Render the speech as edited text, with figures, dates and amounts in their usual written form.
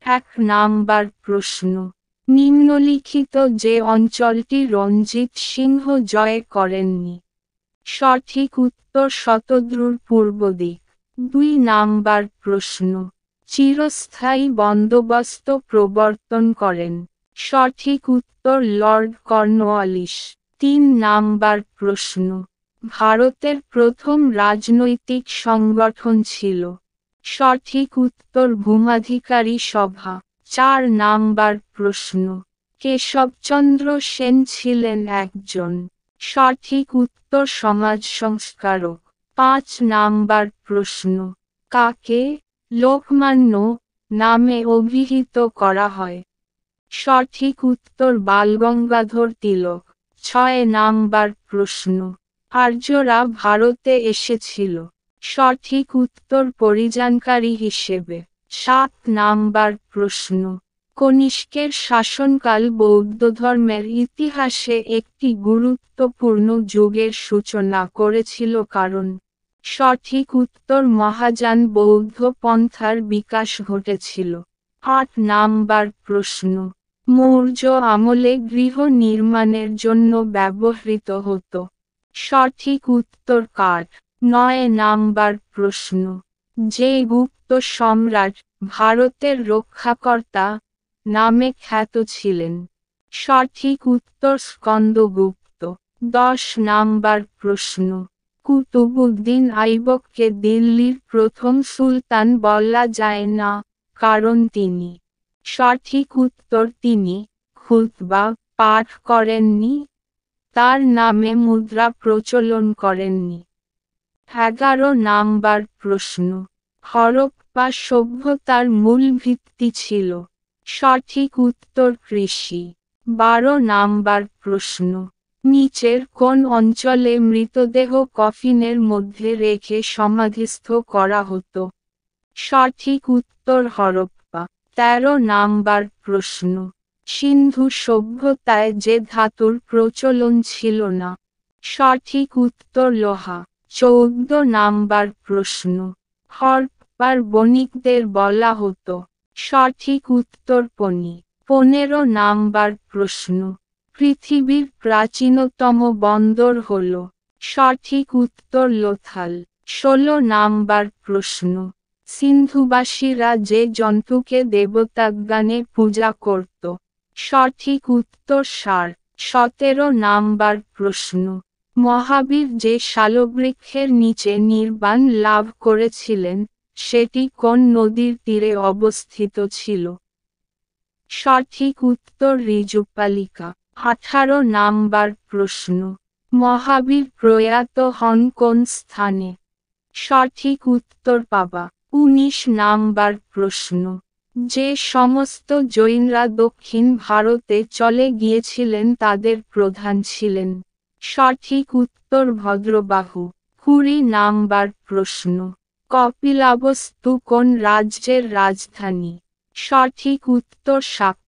1 number প্রশ্ন, নিম্নলিখিত যে অঞ্চলটি রঞ্জিত সিংহ জয় করেননি। সঠিক উত্তর শতদ্রুর পূর্ব দিক। 2 নাম্বার প্রশ্ন, চিরস্থায়ী বন্দোবস্ত প্রবর্তন করেন। সঠিক উত্তর লর্ড কর্নওয়ালিস। 3 নাম্বার প্রশ্ন, ভারতের প্রথম রাজনৈতিক সংগঠন ছিল। সঠিক উত্তর ভূমাধিকারী সভা। 4 নাম্বার প্রশ্ন, কেশবচন্দ্র সেন ছিলেন একজন। সঠিক উত্তর সমাজ সংস্কারক। 5 নাম্বার প্রশ্ন, কাকে লোকমান্য নামে অভিহিত করা হয়। সঠিক উত্তর বালগঙ্গাধর তিলক। 6 নাম্বার প্রশ্ন, আর্যরা ভারতে এসেছিল। সঠিক উত্তর পরিযানকারী হিসেবে। 7 নাম্বার প্রশ্ন, কনিষ্কের শাসনকাল বৌদ্ধধর্মের ইতিহাসে একটি গুরুত্বপূর্ণ যুগের সূচনা করেছিল কারণ। সঠিক উত্তর মহাযান বৌদ্ধ পন্থার বিকাশ ঘটেছিল। 8 নাম্বার প্রশ্ন, মৌর্য আমলে গৃহ নির্মাণের জন্য ব্যবহৃত হতো। সঠিক উত্তর কাঠ। 9 নাম্বার প্রশ্ন, যে গুপ্ত সম্রাট ভারতের রক্ষাকর্তা নামে খ্যাত ছিলেন। সঠিক উত্তর স্কন্দগুপ্ত। 10 নাম্বার প্রশ্ন, কুতুবউদ্দিন আইবককে দিল্লির প্রথম সুলতান বলা যায় না কারণ তিনি। সঠিক উত্তর তিনি খুতবা পাঠ করেননি, তার নামে মুদ্রা প্রচলন করেননি। 11 নাম্বার প্রশ্ন, হরপ্পা সভ্যতার মূল ভিত্তি ছিল। সঠিক উত্তর কৃষি। 12 নাম্বার প্রশ্ন, নিচের কোন অঞ্চলে মৃতদেহ কফিনের মধ্যে রেখে সমাধিস্থ করা হতো। সঠিক উত্তর হরপ্পা। 13 নাম্বার প্রশ্ন, সিন্ধু সভ্যতায় যে ধাতুর প্রচলন ছিল না। সঠিক উত্তর লোহা। 14 নাম্বার প্রশ্ন, হরপ্পার বণিকদের বলা হতো। সঠিক উত্তর পনি। 15 নাম্বার প্রশ্ন, পৃথিবীর প্রাচীনতম বন্দর হল। সঠিক উত্তর লোথাল। 16 নাম্বার প্রশ্ন, সিন্ধুবাসীরা যে জন্তুকে দেবতাজ্ঞানে পূজা করত। সঠিক উত্তর ষাঁড়। 17 নাম্বার প্রশ্ন, মহাবীর যে শালবৃক্ষের নিচে নির্বাণ লাভ করেছিলেন সেটি কোন নদীর তীরে অবস্থিত ছিল। সঠিক উত্তর ঋজুপালিকা। 18 নাম্বার প্রশ্ন, মহাবীর প্রয়াত হন কোন স্থানে। সঠিক উত্তর পাবা। 19 নাম্বার প্রশ্ন, যে সমস্ত জৈনরা দক্ষিণ ভারতে চলে গিয়েছিলেন তাদের প্রধান ছিলেন। সঠিক উত্তর ভদ্রবাহু। 20 নাম্বার প্রশ্ন, কপিলাবস্তু কোন রাজ্যের রাজধানী। সঠিক উত্তর শাক্য।